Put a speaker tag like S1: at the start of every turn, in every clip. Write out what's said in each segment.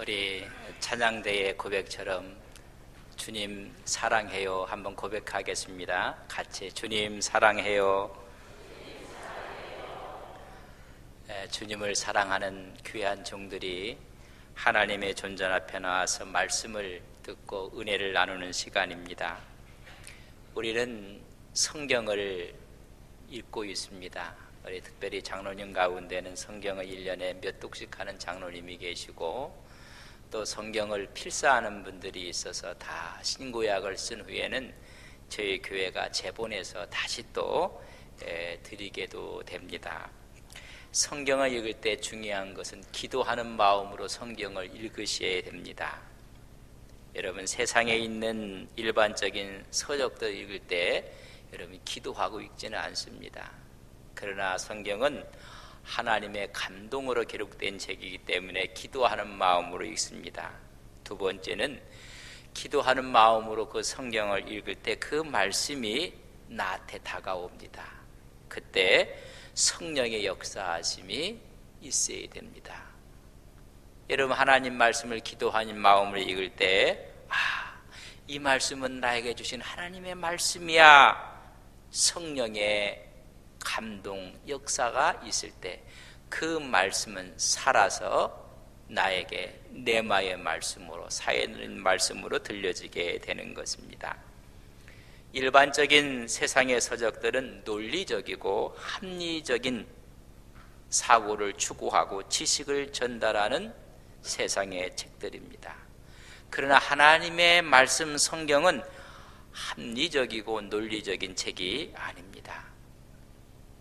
S1: 우리 찬양대의 고백처럼 주님 사랑해요 한번 고백하겠습니다. 같이 주님 사랑해요. 주님을 사랑하는 귀한 종들이 하나님의 존전 앞에 나와서 말씀을 듣고 은혜를 나누는 시간입니다. 우리는 성경을 읽고 있습니다. 우리 특별히 장로님 가운데는 성경을 1년에 몇 독씩 하는 장로님이 계시고, 또 성경을 필사하는 분들이 있어서 다 신구약을 쓴 후에는 저희 교회가 재본해서 다시 또 드리게도 됩니다. 성경을 읽을 때 중요한 것은 기도하는 마음으로 성경을 읽으셔야 됩니다. 여러분, 세상에 있는 일반적인 서적들 읽을 때 여러분 기도하고 읽지는 않습니다. 그러나 성경은 하나님의 감동으로 기록된 책이기 때문에 기도하는 마음으로 읽습니다. 두 번째는 기도하는 마음으로 그 성경을 읽을 때 그 말씀이 나한테 다가옵니다. 그때 성령의 역사하심이 있어야 됩니다. 여러분, 하나님 말씀을 기도하는 마음으로 읽을 때 이 말씀은 나에게 주신 하나님의 말씀이야. 성령의 감동, 역사가 있을 때 그 말씀은 살아서 나에게 내마의 말씀으로, 사해는 말씀으로 들려지게 되는 것입니다. 일반적인 세상의 서적들은 논리적이고 합리적인 사고를 추구하고 지식을 전달하는 세상의 책들입니다. 그러나 하나님의 말씀 성경은 합리적이고 논리적인 책이 아닙니다.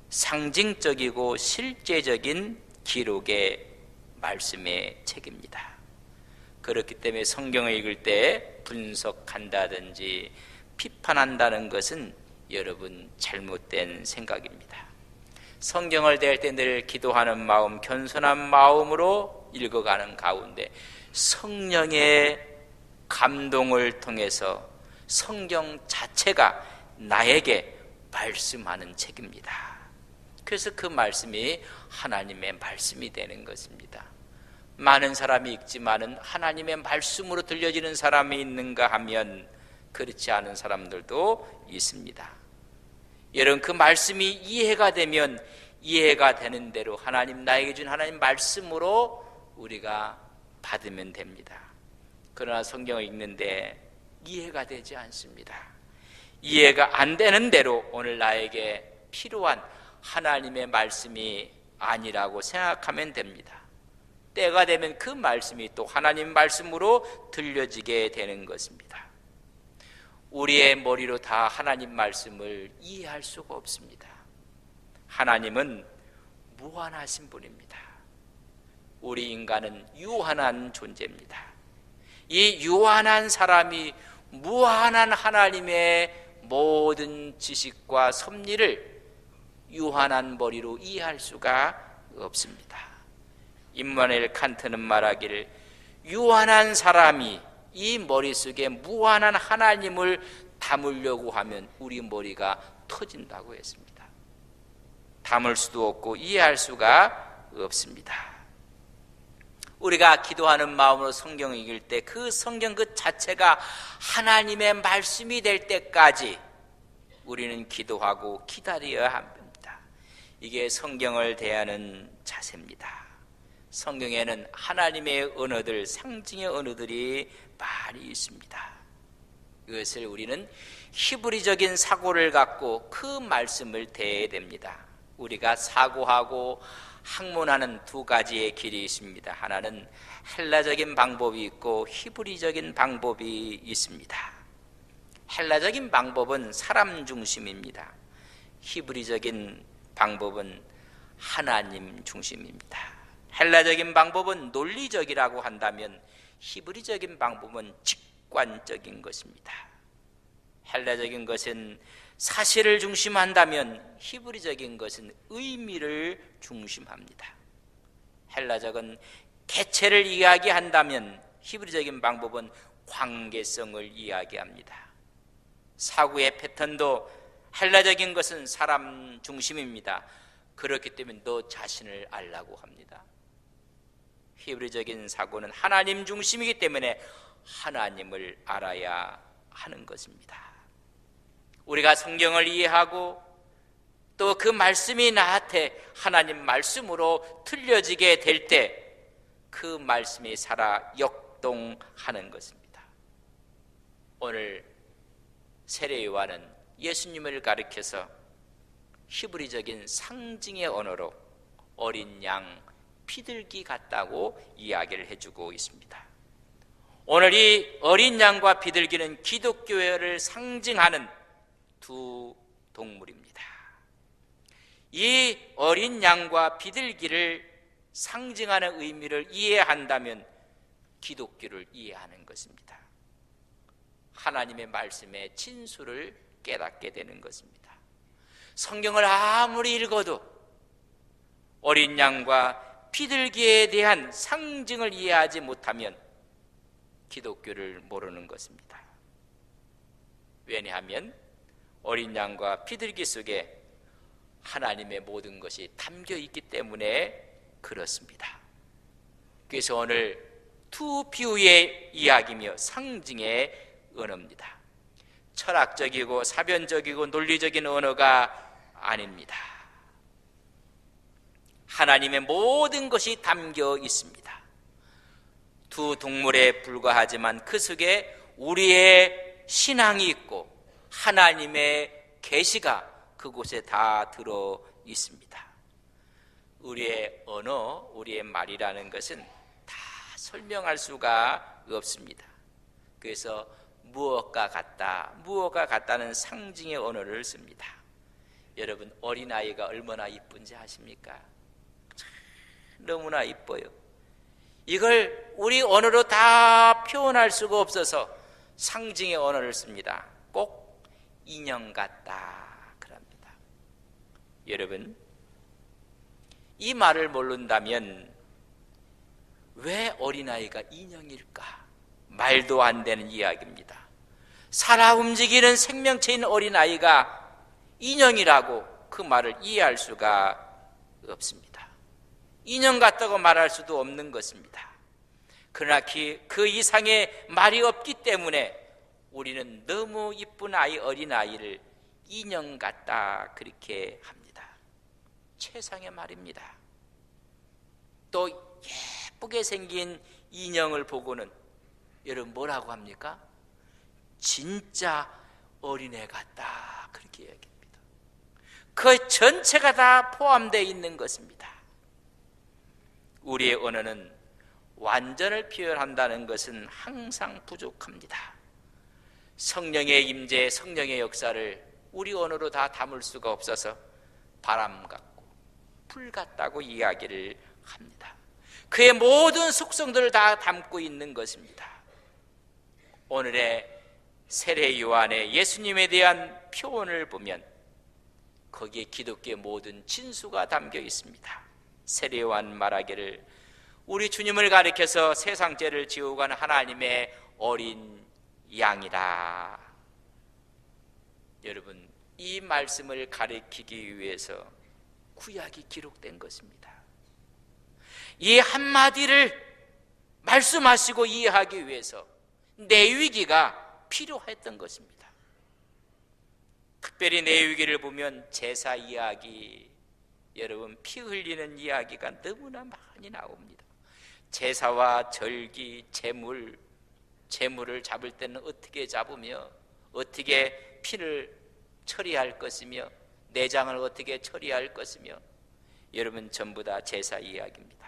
S1: 상징적이고 실제적인 기록의 말씀의 책입니다. 그렇기 때문에 성경을 읽을 때 분석한다든지 비판한다는 것은 여러분 잘못된 생각입니다. 성경을 대할 때 늘 기도하는 마음, 겸손한 마음으로 읽어가는 가운데 성령의 감동을 통해서 성경 자체가 나에게 말씀하는 책입니다. 그래서 그 말씀이 하나님의 말씀이 되는 것입니다. 많은 사람이 읽지만은 하나님의 말씀으로 들려지는 사람이 있는가 하면 그렇지 않은 사람들도 있습니다. 여러분, 그 말씀이 이해가 되면 이해가 되는 대로 하나님, 나에게 준 하나님 말씀으로 우리가 받으면 됩니다. 그러나 성경을 읽는데 이해가 되지 않습니다. 이해가 안 되는 대로 오늘 나에게 필요한 하나님의 말씀이 아니라고 생각하면 됩니다. 때가 되면 그 말씀이 또 하나님 말씀으로 들려지게 되는 것입니다. 우리의 머리로 다 하나님 말씀을 이해할 수가 없습니다. 하나님은 무한하신 분입니다. 우리 인간은 유한한 존재입니다. 이 유한한 사람이 무한한 하나님의 모든 지식과 섭리를 유한한 머리로 이해할 수가 없습니다. 임마누엘 칸트는 말하기를 유한한 사람이 이 머릿속에 무한한 하나님을 담으려고 하면 우리 머리가 터진다고 했습니다. 담을 수도 없고 이해할 수가 없습니다. 우리가 기도하는 마음으로 성경을 읽을 때 그 성경 그 자체가 하나님의 말씀이 될 때까지 우리는 기도하고 기다려야 합니다. 이게 성경을 대하는 자세입니다. 성경에는 하나님의 언어들, 상징의 언어들이 많이 있습니다. 이것을 우리는 히브리적인 사고를 갖고 그 말씀을 대해야 됩니다. 우리가 사고하고 학문하는 두 가지의 길이 있습니다. 하나는 헬라적인 방법이 있고 히브리적인 방법이 있습니다. 헬라적인 방법은 사람 중심입니다. 히브리적인 방법은 하나님 중심입니다. 헬라적인 방법은 논리적이라고 한다면 히브리적인 방법은 직관적인 것입니다. 헬라적인 것은 사실을 중심한다면 히브리적인 것은 의미를 중심합니다. 헬라적은 개체를 이야기한다면 히브리적인 방법은 관계성을 이야기합니다. 사고의 패턴도 헬라적인 것은 사람 중심입니다. 그렇기 때문에 너 자신을 알라고 합니다. 히브리적인 사고는 하나님 중심이기 때문에 하나님을 알아야 하는 것입니다. 우리가 성경을 이해하고 또 그 말씀이 나한테 하나님 말씀으로 들려지게 될 때 그 말씀이 살아 역동하는 것입니다. 오늘 세례 요한은 예수님을 가리켜서 히브리적인 상징의 언어로 어린 양 비둘기 같다고 이야기를 해주고 있습니다. 오늘 이 어린 양과 비둘기는 기독교를 상징하는 두 동물입니다. 이 어린 양과 비둘기를 상징하는 의미를 이해한다면 기독교를 이해하는 것입니다. 하나님의 말씀의 진수를 깨닫게 되는 것입니다. 성경을 아무리 읽어도 어린 양과 비둘기에 대한 상징을 이해하지 못하면 기독교를 모르는 것입니다. 왜냐하면 어린 양과 비둘기 속에 하나님의 모든 것이 담겨 있기 때문에 그렇습니다. 그래서 오늘 두 비유의 이야기며 상징의 언어입니다. 철학적이고 사변적이고 논리적인 언어가 아닙니다. 하나님의 모든 것이 담겨 있습니다. 두 동물에 불과하지만 그 속에 우리의 신앙이 있고 하나님의 계시가 그곳에 다 들어 있습니다. 우리의 언어, 우리의 말이라는 것은 다 설명할 수가 없습니다. 그래서 무엇과 같다, 무엇과 같다는 상징의 언어를 씁니다. 여러분, 어린아이가 얼마나 이쁜지 아십니까? 너무나 이뻐요. 이걸 우리 언어로 다 표현할 수가 없어서 상징의 언어를 씁니다. 꼭 인형 같다 그럽니다. 여러분, 이 말을 모른다면 왜 어린아이가 인형일까? 말도 안 되는 이야기입니다. 살아 움직이는 생명체인 어린아이가 인형이라고 그 말을 이해할 수가 없습니다. 인형 같다고 말할 수도 없는 것입니다. 그러나 그 이상의 말이 없기 때문에 우리는 너무 이쁜 어린아이를 인형 같다 그렇게 합니다. 최상의 말입니다. 또 예쁘게 생긴 인형을 보고는 여러분 뭐라고 합니까? 진짜 어린애 같다 그렇게 얘기합니다. 그 전체가 다 포함되어 있는 것입니다. 우리의 언어는 완전을 표현한다는 것은 항상 부족합니다. 성령의 임재, 성령의 역사를 우리 언어로 다 담을 수가 없어서 바람 같고 불 같다고 이야기를 합니다. 그의 모든 속성들을 다 담고 있는 것입니다. 오늘의 세례 요한의 예수님에 대한 표현을 보면 거기에 기독교의 모든 진수가 담겨 있습니다. 세례 요한 말하기를 우리 주님을 가리켜서 세상 죄를 지우고 가는 하나님의 어린 양이라. 여러분, 이 말씀을 가리키기 위해서 구약이 기록된 것입니다. 이 한마디를 말씀하시고 이해하기 위해서 내위기가 필요했던 것입니다. 특별히 내위기를 보면 제사 이야기, 여러분 피 흘리는 이야기가 너무나 많이 나옵니다. 제사와 절기, 제물을 잡을 때는 어떻게 잡으며 어떻게 피를 처리할 것이며 내장을 어떻게 처리할 것이며 여러분 전부 다 제사 이야기입니다.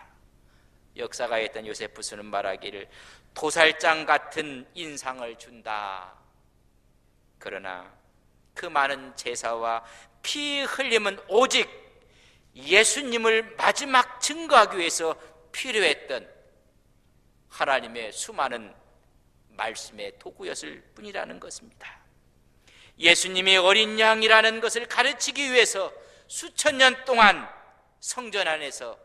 S1: 역사가에 있던 요세푸스는 말하기를 도살장 같은 인상을 준다. 그러나 그 많은 제사와 피 흘림은 오직 예수님을 마지막 증거하기 위해서 필요했던 하나님의 수많은 말씀의 도구였을 뿐이라는 것입니다. 예수님이 어린 양이라는 것을 가르치기 위해서 수천 년 동안 성전 안에서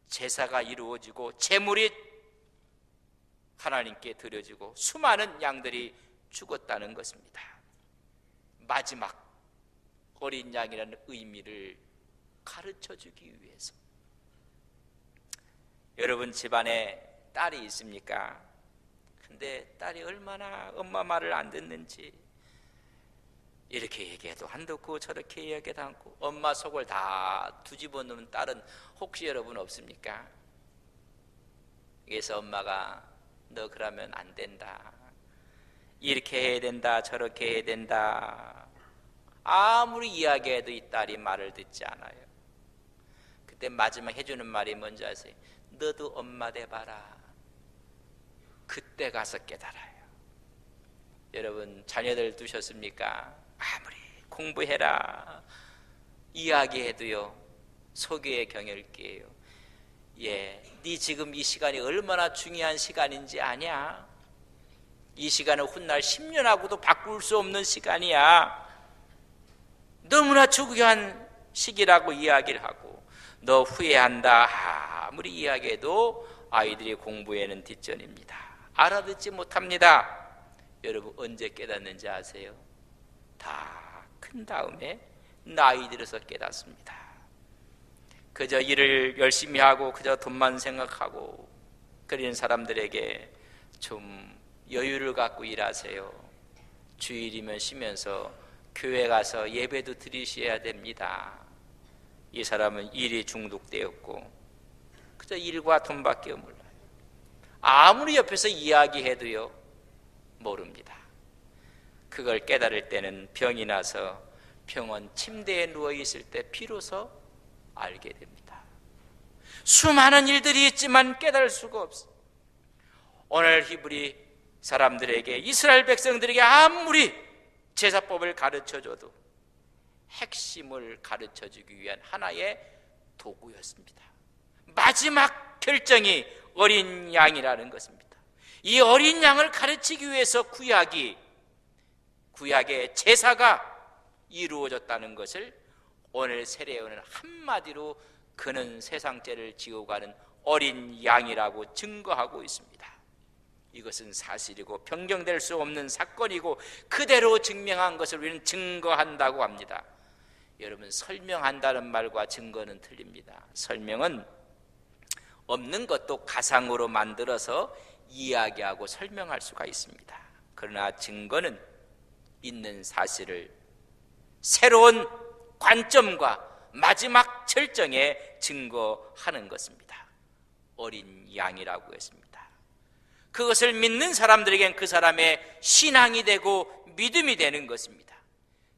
S1: 제사가 이루어지고 제물이 하나님께 드려지고 수많은 양들이 죽었다는 것입니다. 마지막 어린 양이라는 의미를 가르쳐주기 위해서. 여러분 집안에 딸이 있습니까? 근데 딸이 얼마나 엄마 말을 안 듣는지, 이렇게 얘기해도 안 듣고 저렇게 얘기해도 않고 엄마 속을 다 뒤집어 놓은 딸은 혹시 여러분 없습니까? 그래서 엄마가 너 그러면 안 된다, 이렇게 해야 된다, 저렇게 해야 된다, 아무리 이야기해도 이 딸이 말을 듣지 않아요. 그때 마지막 해주는 말이 뭔지 아세요? 너도 엄마 돼봐라. 그때 가서 깨달아요. 여러분 자녀들 두셨습니까? 아무리 공부해라 이야기해도요, 속의 경혈기예요. 네 지금 이 시간이 얼마나 중요한 시간인지 아냐? 이 시간은 훗날 10년하고도 바꿀 수 없는 시간이야. 너무나 중요한 시기라고 이야기를 하고, 너 후회한다 아무리 이야기해도 아이들이 공부에는 뒷전입니다. 알아듣지 못합니다. 여러분 언제 깨닫는지 아세요? 다 큰 다음에 나이 들어서 깨닫습니다. 그저 일을 열심히 하고 그저 돈만 생각하고 그런 사람들에게 좀 여유를 갖고 일하세요. 주일이면 쉬면서 교회 가서 예배도 드리셔야 됩니다. 이 사람은 일이 중독되었고 그저 일과 돈밖에 몰라요. 아무리 옆에서 이야기해도요 모릅니다. 그걸 깨달을 때는 병이 나서 병원 침대에 누워있을 때 비로소 알게 됩니다. 수많은 일들이 있지만 깨달을 수가 없어요. 오늘 히브리 사람들에게, 이스라엘 백성들에게 아무리 제사법을 가르쳐줘도 핵심을 가르쳐주기 위한 하나의 도구였습니다. 마지막 결정이 어린 양이라는 것입니다. 이 어린 양을 가르치기 위해서 구약의 제사가 이루어졌다는 것을 오늘 세례요한은 한마디로 그는 세상죄를 지고 가는 어린 양이라고 증거하고 있습니다. 이것은 사실이고 변경될 수 없는 사건이고 그대로 증명한 것을 우리는 증거한다고 합니다. 여러분 설명한다는 말과 증거는 틀립니다. 설명은 없는 것도 가상으로 만들어서 이야기하고 설명할 수가 있습니다. 그러나 증거는 있는 사실을 새로운 관점과 마지막 절정에 증거하는 것입니다. 어린 양이라고 했습니다. 그것을 믿는 사람들에겐 그 사람의 신앙이 되고 믿음이 되는 것입니다.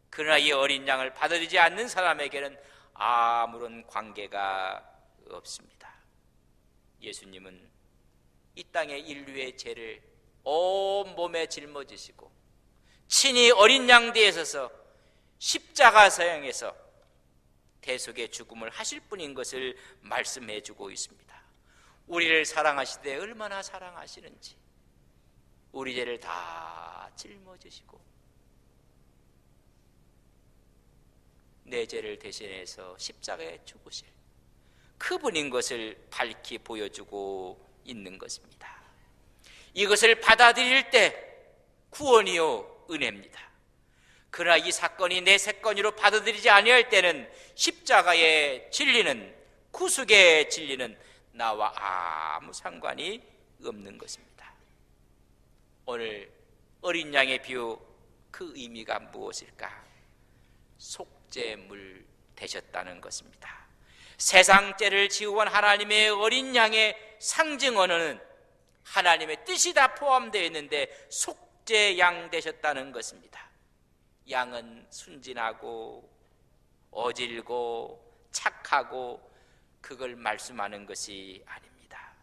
S1: 그러나 이 어린 양을 받아들이지 않는 사람에게는 아무런 관계가 없습니다. 예수님은 이 땅의 인류의 죄를 온 몸에 짊어지시고 친히 어린 양 뒤에 서서 십자가 사형에서 대속의 죽음을 하실 분인 것을 말씀해 주고 있습니다. 우리를 사랑하시되 얼마나 사랑하시는지 우리 죄를 다 짊어지시고 내 죄를 대신해서 십자가에 죽으실 그분인 것을 밝히 보여주고 있는 것입니다. 이것을 받아들일 때 구원이요 은혜입니다. 그러나 이 사건이 내 사건으로 받아들이지 아니할 때는 십자가의 진리는, 구속의 진리는 나와 아무 상관이 없는 것입니다. 오늘 어린 양의 비유, 그 의미가 무엇일까? 속죄물 되셨다는 것입니다. 세상 죄를 지고 간 하나님의 어린 양의 상징 언어는 하나님의 뜻이 다 포함되어 있는데 속죄양 되셨다는 것입니다. 양은 순진하고 어질고 착하고 그걸 말씀하는 것이 아닙니다.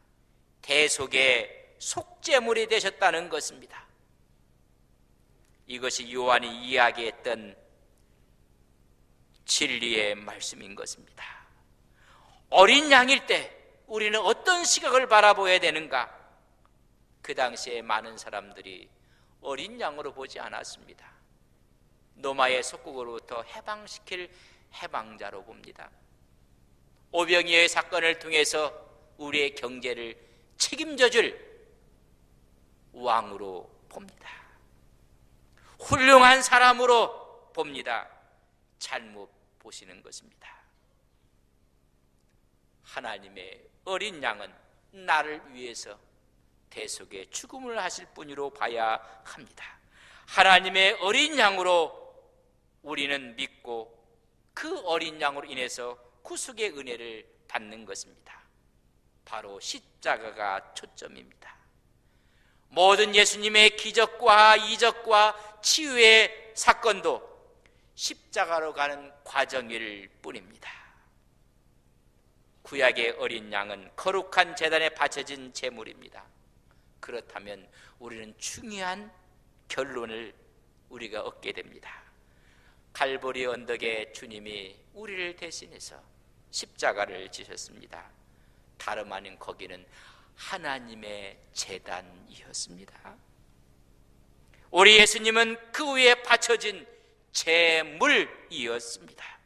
S1: 대속의 속죄물이 되셨다는 것입니다. 이것이 요한이 이야기했던 진리의 말씀인 것입니다. 어린 양일 때 우리는 어떤 시각을 바라보아야 되는가? 그 당시에 많은 사람들이 어린 양으로 보지 않았습니다. 노마의 속국으로부터 해방시킬 해방자로 봅니다. 오병이어의 사건을 통해서 우리의 경제를 책임져 줄 왕으로 봅니다. 훌륭한 사람으로 봅니다. 잘못 보시는 것입니다. 하나님의 어린 양은 나를 위해서 대속의 죽음을 하실 분으로 봐야 합니다. 하나님의 어린 양으로 우리는 믿고 그 어린 양으로 인해서 구속의 은혜를 받는 것입니다. 바로 십자가가 초점입니다. 모든 예수님의 기적과 이적과 치유의 사건도 십자가로 가는 과정일 뿐입니다. 구약의 어린 양은 거룩한 제단에 바쳐진 제물입니다. 그렇다면 우리는 중요한 결론을 우리가 얻게 됩니다. 갈보리 언덕에 주님이 우리를 대신해서 십자가를 지셨습니다. 다름 아닌 거기는 하나님의 제단이었습니다. 우리 예수님은 그 위에 바쳐진 제물이었습니다.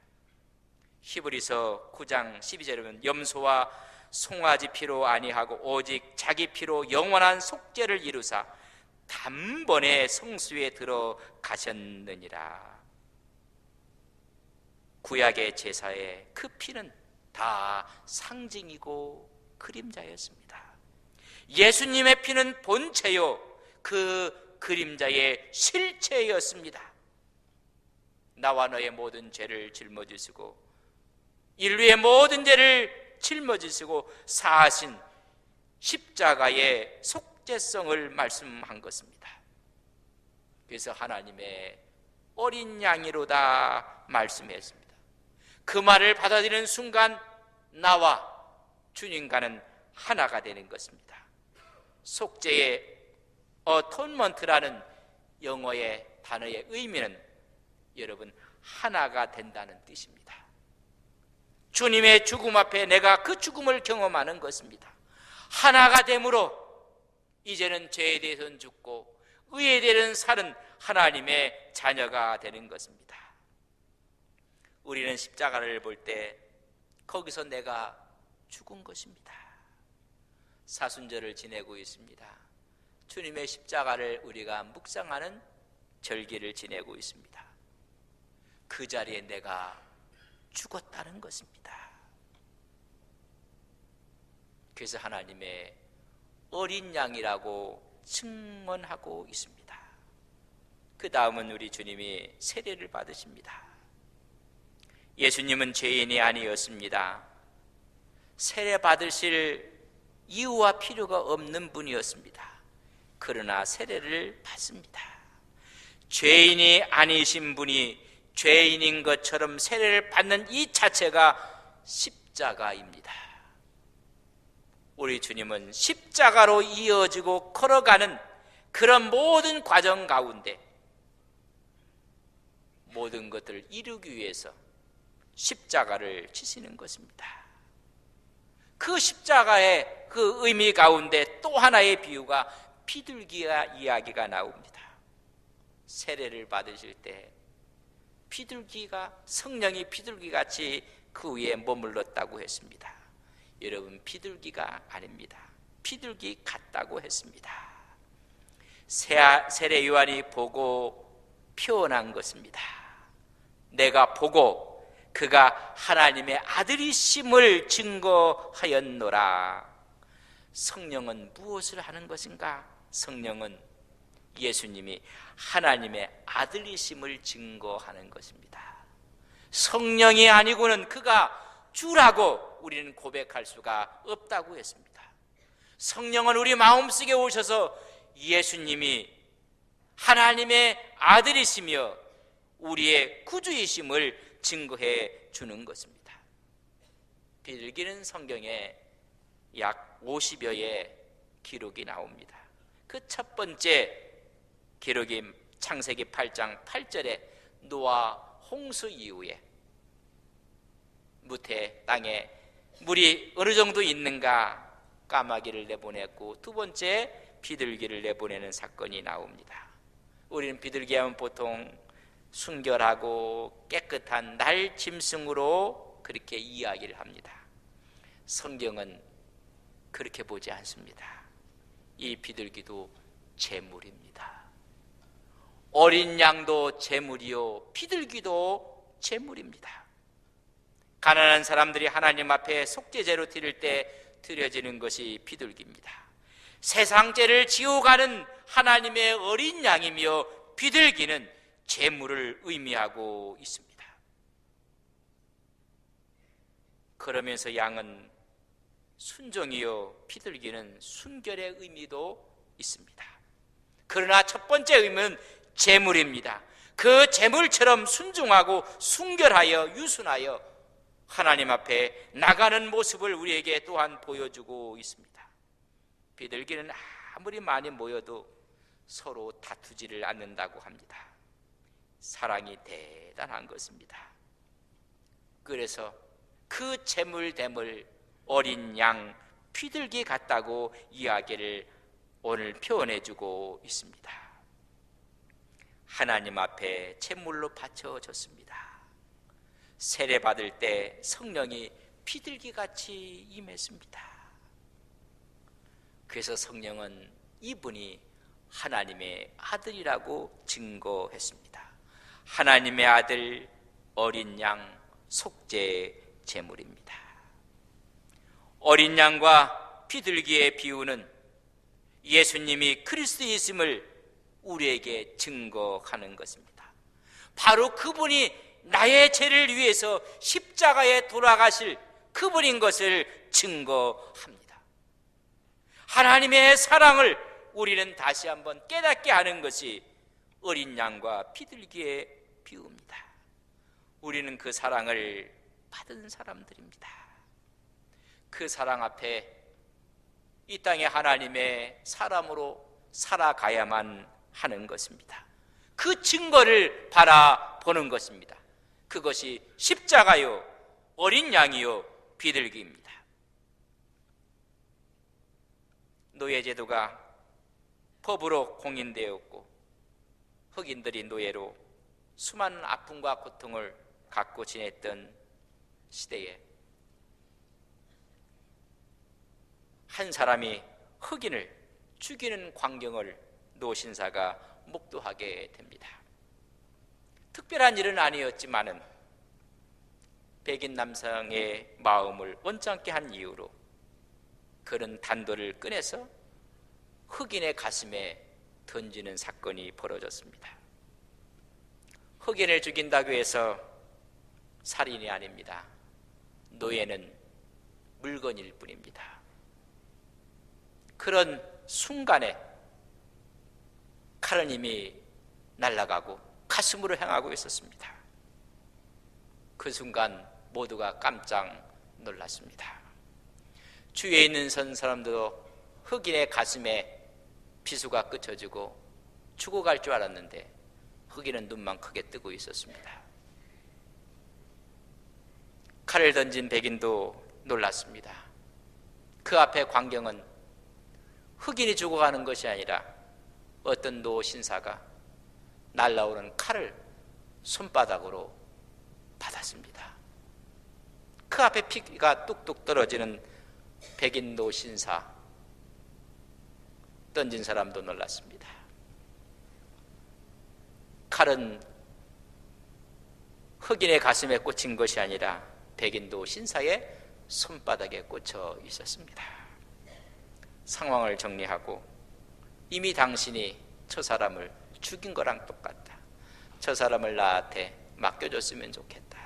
S1: 히브리서 9장 12절에 보면 염소와 송아지 피로 아니하고 오직 자기 피로 영원한 속죄를 이루사 단번에 성수에 들어가셨느니라. 구약의 제사의 그 피는 다 상징이고 그림자였습니다. 예수님의 피는 본체요 그 그림자의 실체였습니다. 나와 너의 모든 죄를 짊어지시고 인류의 모든 죄를 짊어지시고 사하신 십자가의 속죄성을 말씀한 것입니다. 그래서 하나님의 어린 양이로다 말씀했습니다. 그 말을 받아들이는 순간 나와 주님과는 하나가 되는 것입니다. 속죄의 어톤먼트라는 영어의 단어의 의미는 여러분 하나가 된다는 뜻입니다. 주님의 죽음 앞에 내가 그 죽음을 경험하는 것입니다. 하나가 되므로 이제는 죄에 대해서는 죽고 의에 대해서는 사는 하나님의 자녀가 되는 것입니다. 우리는 십자가를 볼 때 거기서 내가 죽은 것입니다. 사순절을 지내고 있습니다. 주님의 십자가를 우리가 묵상하는 절기를 지내고 있습니다. 그 자리에 내가 죽었다는 것입니다. 그래서 하나님의 어린 양이라고 증언하고 있습니다. 그 다음은 우리 주님이 세례를 받으십니다. 예수님은 죄인이 아니었습니다. 세례 받으실 이유와 필요가 없는 분이었습니다. 그러나 세례를 받습니다. 죄인이 아니신 분이 죄인인 것처럼 세례를 받는 이 자체가 십자가입니다. 우리 주님은 십자가로 이어지고 걸어가는 그런 모든 과정 가운데 모든 것들을 이루기 위해서 십자가를 지시는 것입니다. 그 십자가의 그 의미 가운데 또 하나의 비유가 비둘기와 이야기가 나옵니다. 세례를 받으실 때 비둘기가 성령이 비둘기같이 그 위에 머물렀다고 했습니다. 여러분 비둘기가 아닙니다. 비둘기 같다고 했습니다. 세례 요한이 보고 표현한 것입니다. 내가 보고 그가 하나님의 아들이심을 증거하였노라. 성령은 무엇을 하는 것인가? 성령은 예수님이 하나님의 아들이심을 증거하는 것입니다. 성령이 아니고는 그가 주라고 우리는 고백할 수가 없다고 했습니다. 성령은 우리 마음속에 오셔서 예수님이 하나님의 아들이시며 우리의 구주이심을 증거해 주는 것입니다. 비둘기는 성경에 약 50여의 기록이 나옵니다. 그 첫 번째 기록이 창세기 8장 8절에 노아 홍수 이후에 무태 땅에 물이 어느 정도 있는가 까마귀를 내보냈고, 두 번째 비둘기를 내보내는 사건이 나옵니다. 우리는 비둘기 하면 보통 순결하고 깨끗한 날 짐승으로 그렇게 이야기를 합니다. 성경은 그렇게 보지 않습니다. 이 비둘기도 제물입니다. 어린 양도 제물이요 비둘기도 제물입니다. 가난한 사람들이 하나님 앞에 속죄제로 드릴 때 드려지는 것이 비둘기입니다. 세상 죄를 지어가는 하나님의 어린 양이며 비둘기는 제물을 의미하고 있습니다. 그러면서 양은 순종이요 비둘기는 순결의 의미도 있습니다. 그러나 첫 번째 의미는 제물입니다. 그 제물처럼 순종하고 순결하여 유순하여 하나님 앞에 나가는 모습을 우리에게 또한 보여주고 있습니다. 비둘기는 아무리 많이 모여도 서로 다투지를 않는다고 합니다. 사랑이 대단한 것입니다. 그래서 그 제물됨을 어린 양 비둘기 같다고 이야기를 오늘 표현해주고 있습니다. 하나님 앞에 제물로 바쳐졌습니다. 세례받을 때 성령이 비둘기같이 임했습니다. 그래서 성령은 이분이 하나님의 아들이라고 증거했습니다. 하나님의 아들 어린 양 속죄 제물입니다. 어린 양과 비둘기의 비유는 예수님이 그리스도이심을 우리에게 증거하는 것입니다. 바로 그분이 나의 죄를 위해서 십자가에 돌아가실 그분인 것을 증거합니다. 하나님의 사랑을 우리는 다시 한번 깨닫게 하는 것이 어린 양과 비둘기의 비유입니다. 우리는 그 사랑을 받은 사람들입니다. 그 사랑 앞에 이 땅에 하나님의 사람으로 살아가야만 하는 것입니다. 그 증거를 바라보는 것입니다. 그것이 십자가요 어린 양이요 비둘기입니다. 노예제도가 법으로 공인되었고 흑인들이 노예로 수많은 아픔과 고통을 갖고 지냈던 시대에 한 사람이 흑인을 죽이는 광경을 노신사가 목도하게 됩니다. 특별한 일은 아니었지만은 백인 남성의 마음을 언짢게 한 이유로 그는 단도를 꺼내서 흑인의 가슴에 던지는 사건이 벌어졌습니다. 흑인을 죽인다고 해서 살인이 아닙니다. 노예는 물건일 뿐입니다. 그런 순간에 칼은 이미 날아가고 가슴으로 향하고 있었습니다. 그 순간 모두가 깜짝 놀랐습니다. 주위에 있는 사람들도 흑인의 가슴에 비수가 꽂혀지고 죽어갈 줄 알았는데 흑인은 눈만 크게 뜨고 있었습니다. 칼을 던진 백인도 놀랐습니다. 그 앞에 광경은 흑인이 죽어가는 것이 아니라 어떤 노신사가 날라오는 칼을 손바닥으로 받았습니다. 그 앞에 피가 뚝뚝 떨어지는 백인 노신사 던진 사람도 놀랐습니다. 칼은 흑인의 가슴에 꽂힌 것이 아니라 백인 노신사의 손바닥에 꽂혀 있었습니다. 상황을 정리하고 이미 당신이 저 사람을 죽인 거랑 똑같다. 저 사람을 나한테 맡겨줬으면 좋겠다.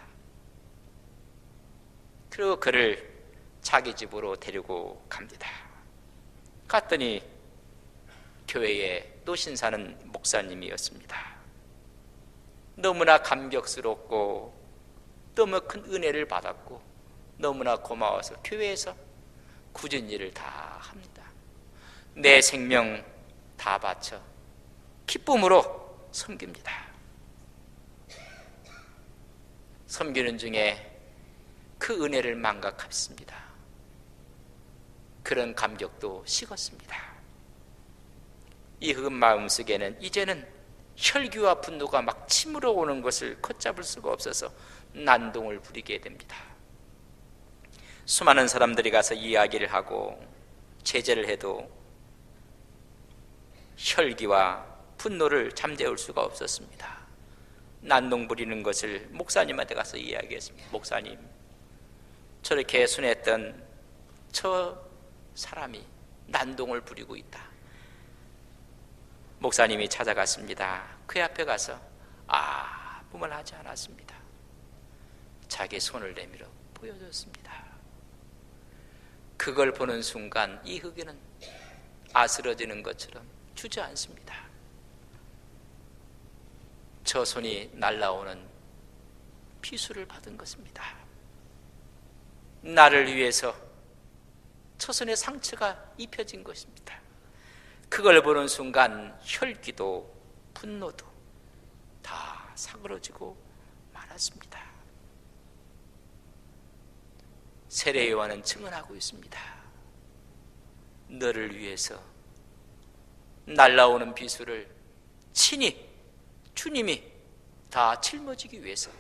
S1: 그리고 그를 자기 집으로 데리고 갑니다. 갔더니 교회에 노신사는 목사님이었습니다. 너무나 감격스럽고 너무 큰 은혜를 받았고 너무나 고마워서 교회에서 굳은 일을 다 합니다. 내 생명 다 바쳐 기쁨으로 섬깁니다. 섬기는 중에 그 은혜를 망각했습니다. 그런 감격도 식었습니다. 이 흑인 마음속에는 이제는 혈기와 분노가 막 치밀어 오는 것을 걷잡을 수가 없어서 난동을 부리게 됩니다. 수많은 사람들이 가서 이야기를 하고 제재를 해도 혈기와 분노를 잠재울 수가 없었습니다. 난동 부리는 것을 목사님한테 가서 이야기했습니다. 목사님, 저렇게 순했던 저 사람이 난동을 부리고 있다. 목사님이 찾아갔습니다. 그 앞에 가서 아무 말 하지 않았습니다. 자기 손을 내밀어 보여줬습니다. 그걸 보는 순간 이 흑인은 아스러지는 것처럼 주저앉습니다. 저 손이 날라오는 피수를 받은 것입니다. 나를 위해서 저 손에 상처가 입혀진 것입니다. 그걸 보는 순간 혈기도 분노도 다 사그러지고 말았습니다. 세례 요한은 증언하고 있습니다. 너를 위해서 날라오는 비수를 친히 주님이 다 짊어지기 위해서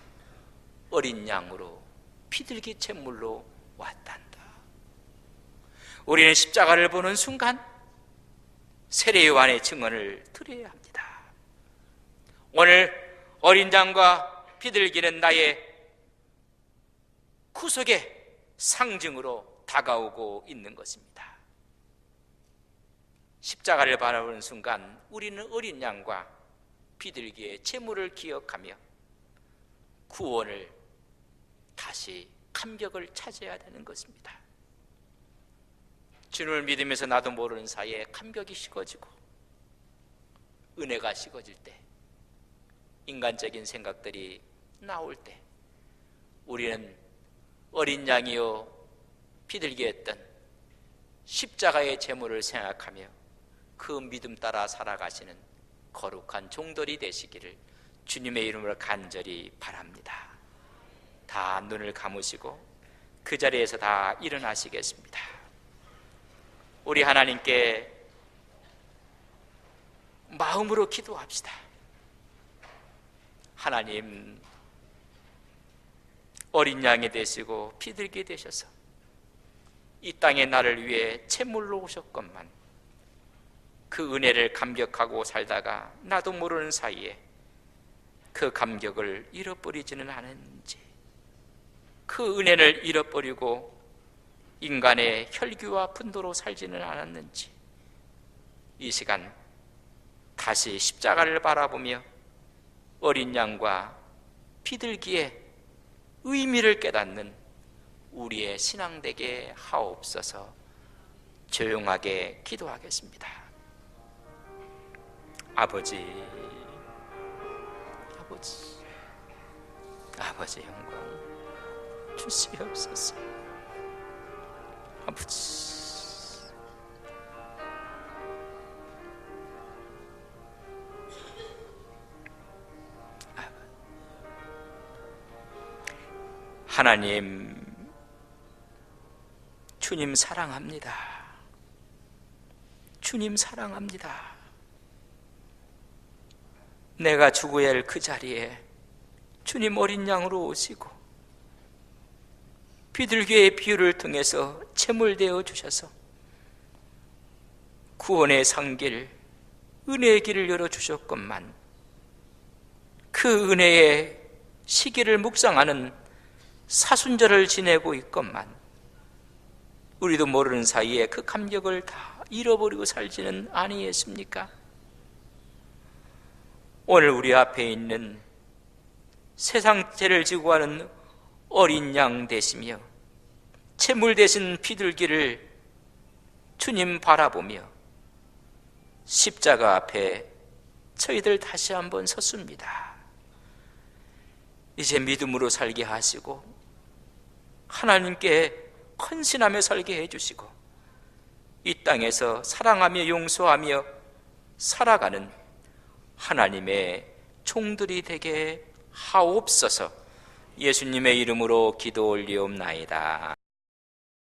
S1: 어린 양으로 피들기 제물로 왔단다. 우리는 십자가를 보는 순간 세례 요한의 증언을 들어야 합니다. 오늘 어린 양과 피들기는 나의 구속의 상징으로 다가오고 있는 것입니다. 십자가를 바라보는 순간 우리는 어린 양과 비둘기의 제물을 기억하며 구원을 다시 감격을 찾아야 되는 것입니다. 주님을 믿으면서 나도 모르는 사이에 감격이 식어지고 은혜가 식어질 때, 인간적인 생각들이 나올 때 우리는 어린 양이요 비둘기였던 십자가의 제물을 생각하며 그 믿음 따라 살아가시는 거룩한 종들이 되시기를 주님의 이름으로 간절히 바랍니다. 다 눈을 감으시고 그 자리에서 다 일어나시겠습니다. 우리 하나님께 마음으로 기도합시다. 하나님, 어린 양이 되시고 피들기 되셔서 이 땅에 나를 위해 제물로 오셨건만 그 은혜를 감격하고 살다가 나도 모르는 사이에 그 감격을 잃어버리지는 않았는지, 그 은혜를 잃어버리고 인간의 혈기와 분노로 살지는 않았는지, 이 시간 다시 십자가를 바라보며 어린 양과 비둘기의 의미를 깨닫는 우리의 신앙 되게 하옵소서. 조용하게 기도하겠습니다. 아버지, 아버지 영광 주시옵소서. 아버지, 하나님, 주님 사랑합니다. 주님 사랑합니다. 내가 죽어야 할 그 자리에 주님 어린 양으로 오시고 비둘기의 비유를 통해서 제물되어 주셔서 구원의 상길, 은혜의 길을 열어주셨건만 그 은혜의 시기를 묵상하는 사순절을 지내고 있건만 우리도 모르는 사이에 그 감격을 다 잃어버리고 살지는 아니했습니까? 오늘 우리 앞에 있는 세상 죄를 지고 가는 어린 양 되시며 제물 대신 비둘기를 주님 바라보며 십자가 앞에 저희들 다시 한번 섰습니다. 이제 믿음으로 살게 하시고 하나님께 헌신하며 살게 해주시고 이 땅에서 사랑하며 용서하며 살아가는 하나님의 종들이 되게 하옵소서. 예수님의 이름으로 기도 올리옵나이다.